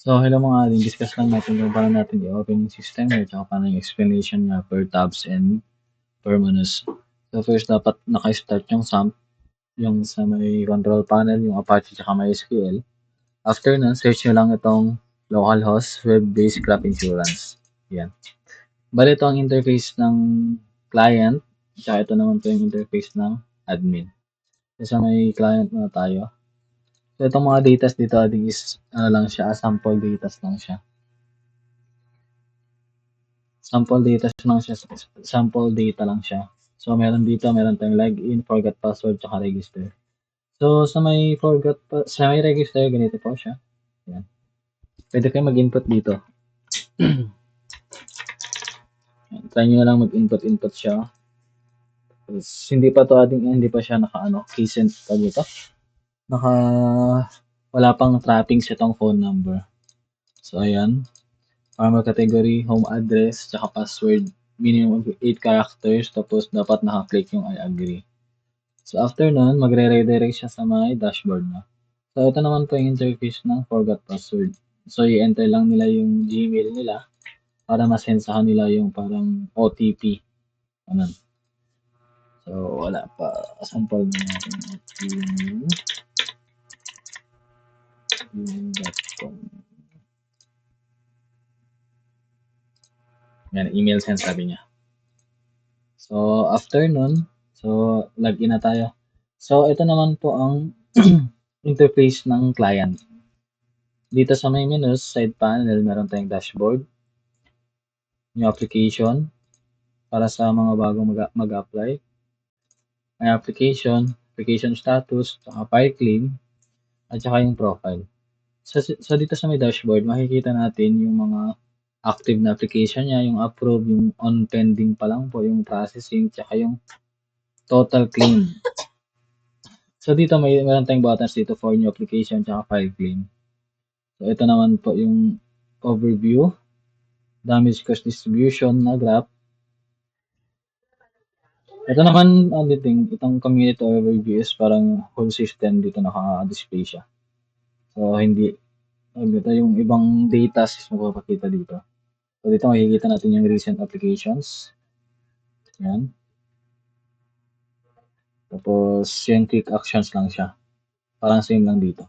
So, hello mga ading, discuss lang natin kung paano natin i-open yung system at saka paano yung explanation niya per tabs and per menus. So, first dapat naka-start yung SAMP, yung sa may control panel, yung Apache at MySQL. After nun, search nyo lang itong localhost web-based crop insurance. Yan. Bali ito ang interface ng client, at ito naman po yung interface ng admin. So, sa may client na tayo. So, itong mga data dito ading is lang siya, sample data lang siya. Sample data lang siya. So, meron dito, meron tayong login, forgot password, tsaka register. So, sa may register, ganito po siya. Yan. Pwede kayo mag-input dito. Try nyo lang mag-input siya. Hindi pa siya key-sent pa dito. Wala pang trappings itong phone number. So, ayan. Farmer category, home address, tsaka password, minimum of 8 characters, tapos dapat naka-click yung I agree. So, after nun, magre-redirect siya sa my dashboard na. So, ito naman po yung interface ng forgot password. So, i-enter lang nila yung Gmail nila para masensahan nila yung parang OTP. Ganun. So, wala pa. Sample na natin. gmail.com. Yan, email send sabi niya. So, after nun, so, login na tayo. So, ito naman po ang interface ng client. Dito sa may menus, side panel, meron tayong dashboard, new application, para sa mga bagong mag-apply. May application status, saka file claim, at saka yung profile. So dito sa may dashboard, makikita natin yung mga active na application niya, yung approve, yung on pending pa lang po, yung processing, tsaka yung total claim. So dito meron tayong buttons dito for new application, tsaka file claim. So ito naman po yung overview, damage cost distribution na graph. Ito naman, itong community overview is parang whole system dito naka-display siya. So, hindi, dito yung ibang data is mapapakita dito. So, dito makikita natin yung recent applications. Yan. Tapos, yung quick actions lang siya. Parang same lang dito.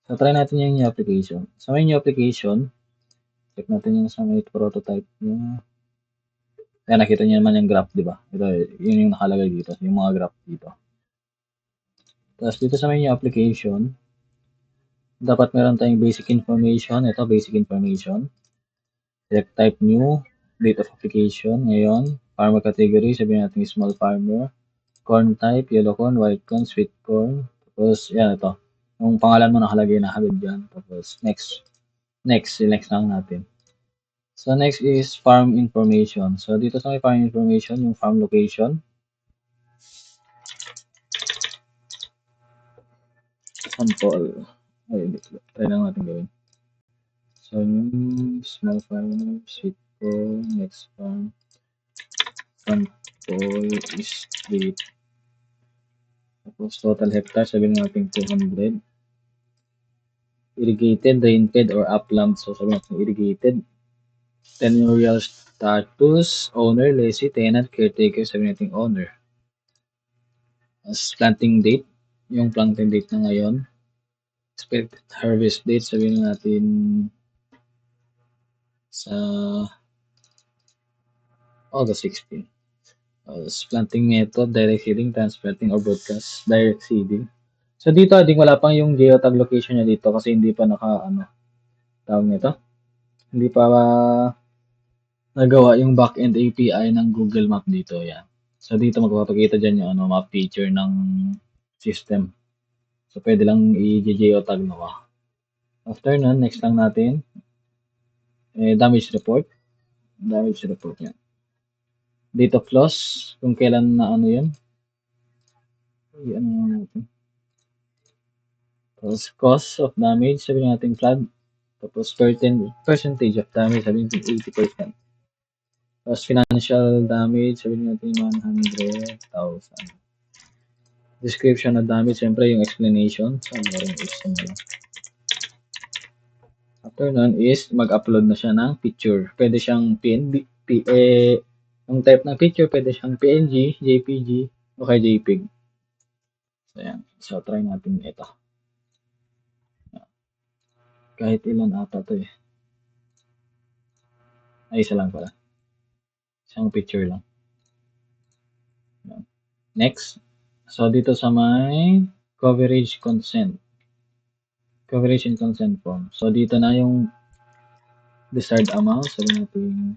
So, try natin yung new application. Sa may new application, check natin yung sa may prototype niya. Kaya nakita niyo naman yung graph, di ba? Ito, yun yung nakalagay dito, yung mga graph dito. Tapos dito sa may new application, dapat meron tayong basic information. Ito, basic information. Select type new, date of application. Ngayon, farmer category, sabihin natin small farmer. Corn type, yellow corn, white corn, sweet corn. Tapos, yan, ito. Yung pangalan mo nakalagay na agad dyan. Tapos, next. Select lang natin. So, next is farm information. So, dito sa may farm information, yung farm location. Sample. Ay, try lang natin gawin. So, yung small farmer, sweet corn, next farm. Sample is 8. Tapos, total hectare, sabihin natin 200. Irrigated, rain-fed, or upland. So, sabihin natin irrigated. Tenurial status, owner, lessee, tenant, caretaker, sabihin natin owner. As planting date, yung planting date na ngayon. Expected harvest date, sabihin natin sa August 16. As planting method, direct seeding, transplanting, or broadcast, direct seeding. So dito, wala pang yung geotag location niya dito kasi hindi pa tawag nito. Hindi pa nagawa yung backend API ng Google Map dito. Yan. So dito magpapakita dyan yung map feature ng system. So pwede lang i-geotag na. After nun, next lang natin, damage report. Damage report yan. Date of loss, kung kailan na yun. Yan natin. Tapos cost of damage, sabihin natin flood. Tapos percentage of damage, sabihin natin 80%. Tapos financial damage, sabihin natin 100,000. Description of damage, siyempre yung explanation. So, meron After nun is mag-upload na siya ng picture. Pwede siyang PNG, yung type ng picture, pwede siyang PNG, JPG, o kaya JPEG. So, yan. So, try natin ito. Kahit ilan ata to eh. Ay, isa lang pala. Isang picture lang. Yan. Next. So, dito sa may coverage consent. Coverage and consent form. So, dito na yung desired amount. Sabi natin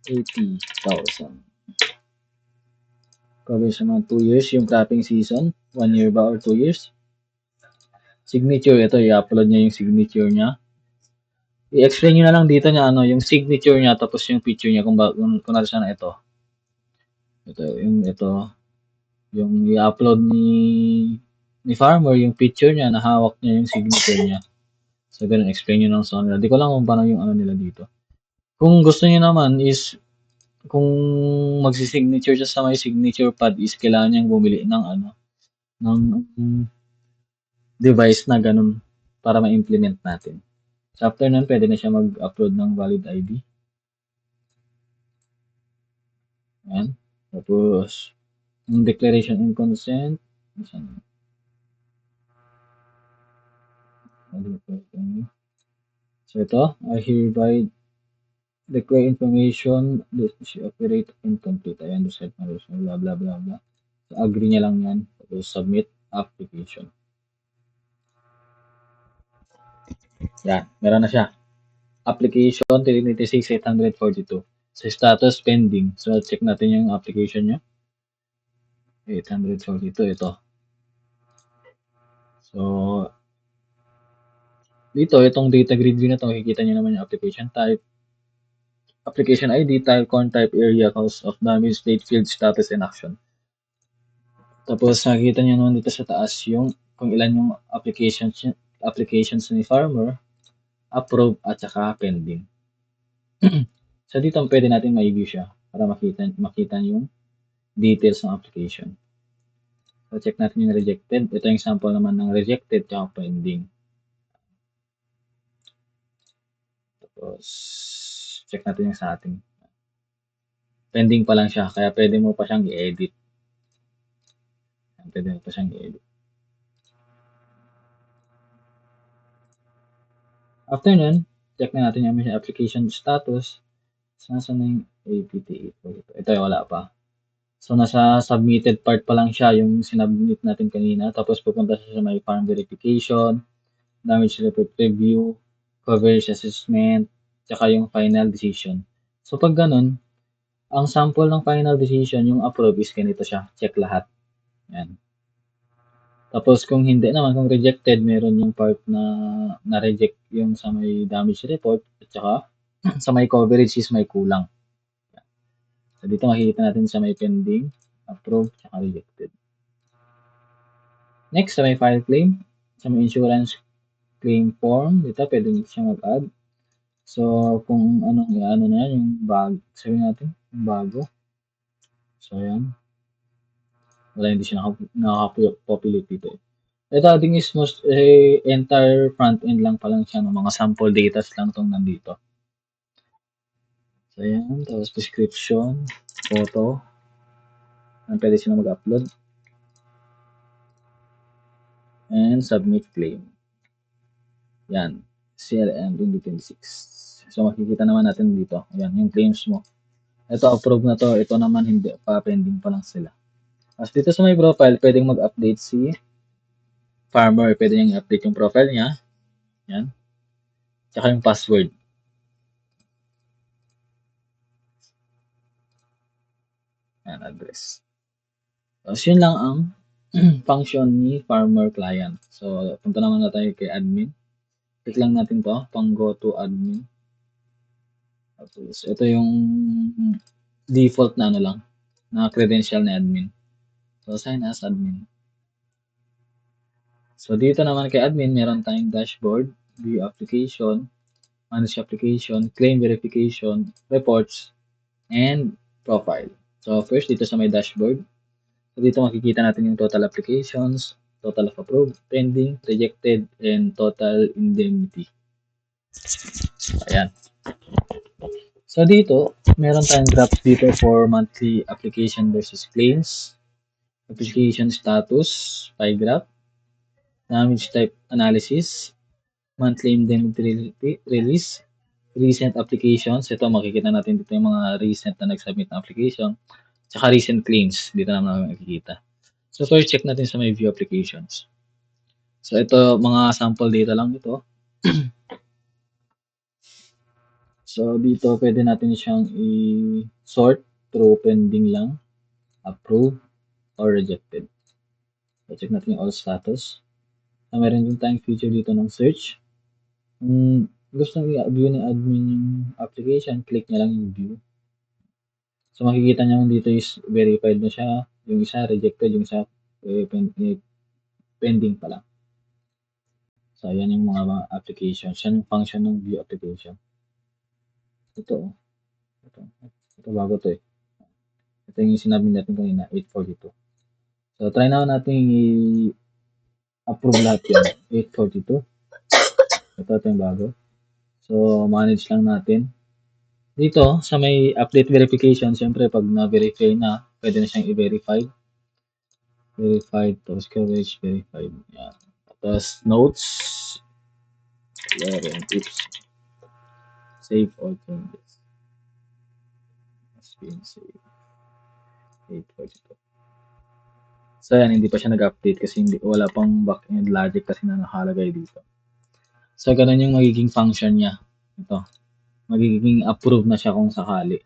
80,000. Coverage naman 2 years. Yung cropping season. 1 year ba or 2 years? Signature. Ito, i-upload niya yung signature niya. I-explain nyo na lang dito niya ano, yung signature niya tapos yung picture niya kung nasa siya na ito. Yung i-upload ni farmer yung picture niya, nahawak niya yung signature niya. So, ganun, explain nyo lang sa kanila. Di ko lang kung paano yung ano nila dito. Kung gusto niyo naman is, kung magsi-signature siya sa may signature pad is kailangan niyang bumili ng ano, ng device na ganun para ma-implement natin. So, after nun, pwede na siya mag-upload ng valid ID. Ayan. Tapos, yung declaration and consent. So, ito, I hereby declare information this operate incomplete. Ayan, the set blah blah blah blah. So, agree niya lang yan. Tapos, submit application. Yan, meron na siya. Application 396,842. Sa status pending. So, check natin yung application niya. 842, ito. So, dito, itong data grid view na ito, makikita nyo naman yung application type, application ID, type, corn type, area, cause of damage, date, field, status, and action. Tapos, nakikita nyo naman dito sa taas yung kung ilan yung applications ni farmer, approve, at saka pending. So, dito pwede natin ma-view siya para makita yung details ng application. So, check natin yung rejected. Ito yung sample naman ng rejected at pending. Tapos, check natin yung sa ating. Pending pa lang siya, kaya pwede mo pa siyang i-edit. Pwede mo pa siyang i-edit. After nun, check na natin yung application status. Saan na yung APT? Ito yung wala pa. So, nasa submitted part pa lang siya yung sinubmit natin kanina. Tapos, pupunta siya sa may farm verification, damage report review, coverage assessment, tsaka yung final decision. So, pag ganun, ang sample ng final decision, yung approve is ganito siya. Check lahat. Yan. Tapos, kung hindi naman, kung rejected, meron yung part na na-reject yung sa may damage report at saka sa may coverage is may kulang. So, dito makikita natin sa may pending, approve, saka rejected. Next, sa may file claim, sa may insurance claim form, dito pwede siya mag-add. So, kung anong i-ano na yan, yung sabihin natin, yung bago. So, ayan. Wala, hindi siya nakaka-populate dito. Ito adding is entire front end lang pa lang siya ng mga sample data lang itong nandito. So, ayan. Tapos, description, photo. Pwede sila mag-upload. And submit claim. Yan. CLM 2026. So, makikita naman natin dito. Ayan, yung claims mo. Ito, approve na to. Ito naman, hindi pa. Pending pa lang sila. Tapos dito sa may profile, pwedeng mag-update si farmer. Pwede niyang i-update yung profile niya. Yan. Tsaka yung password. Yan, address. Tapos yun lang ang function ni farmer client. So, punta naman na tayo kay admin. Click lang natin to, pang go to admin. Tapos, ito yung default na ano lang, na credential ni admin. So, sign as admin. So, dito naman kay admin, meron tayong dashboard, view application, manage application, claim verification, reports, and profile. So, first, dito sa may dashboard. So, dito makikita natin yung total applications, total of approved, pending, rejected, and total indemnity. Ayan. So dito, meron tayong graph dito for monthly application versus claims, application status, pie graph, damage type analysis, monthly indemnity release, recent applications. Ito, makikita natin dito yung mga recent na nag-submit na application, tsaka recent claims. Dito naman makikita. So first, check natin sa may view applications. So ito, mga sample data lang ito. So dito, pwede natin siyang i-sort through pending lang, approve, or rejected. So check natin yung all status. So meron din tayong feature dito ng search. Kung gusto nyo i-view ni admin yung application, click nyo lang yung view. So makikita nyo dito is verified na siya, yung isa rejected, yung isa pending pa lang. So ayan yung mga applications. Yan yung function ng view application. Ito, ito bago to eh. Ito yung sinabi natin kanina, 842. So try na natin i-approve lahat yan, 842. Ito yung bago. So manage lang natin. Dito, sa may update verification, siyempre pag na-verify na, pwede na siyang i-verify. Verified, tapos coverage, verified. Yan. Tapos notes, and tips, save all changes. Has been saved. 842. So yan, hindi pa siya nag-update kasi wala pang back-end logic kasi na nakalagay dito. So ganun yung magiging function niya. Ito. Magiging approve na siya kung sakali.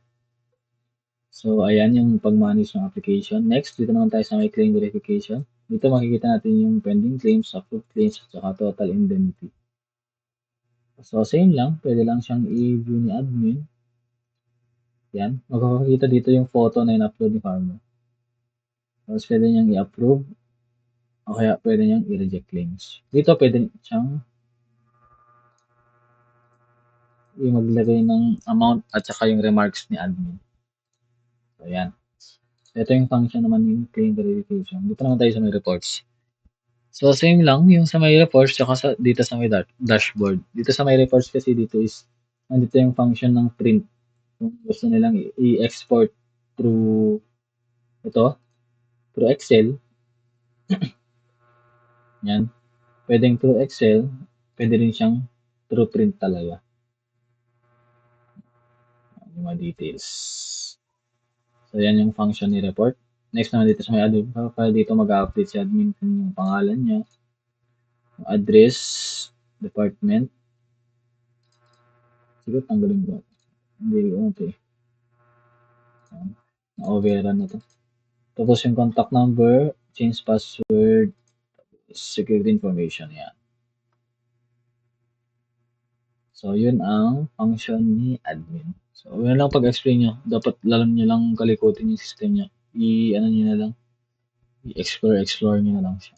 So, ayan yung pag-manage ng application. Next, dito naman tayo sa may claim verification. Dito makikita natin yung pending claims, approved claims, at saka total indemnity. So, same lang. Pwede lang siyang i-view ni admin. Yan. Makakakita dito yung photo na in-upload ni farmer. Tapos, pwede niyang i-approve. O kaya, pwede niyang i-reject claims. Dito, pwede siyang maglagay ng amount at saka yung remarks ni admin. So, yan. Ito yung function naman ng claim verification. Dito naman tayo sa may reports. So, same lang yung sa may reports tsaka dito sa may dashboard. Dito sa may reports kasi dito is nandito yung function ng print. Kung gusto nilang i-export through through Excel. Yan. Pwedeng through Excel, pwede rin siyang through print talaga. Yung mga details. So, yan yung function ni report. Next naman dito sa may admin profile, dito mag-update si admin kung yung pangalan niya, yung address, department. Siguro tanggalin ko. Hindi, okay. Na-overrun na to. Tapos yung contact number, change password, security information, yan. So, yun ang function ni admin. So, yun lang pag-explain nyo. Dapat lalam nyo lang kalikutin yung system nyo. I-explore nyo na lang siya.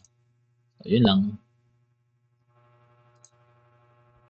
So, yun lang.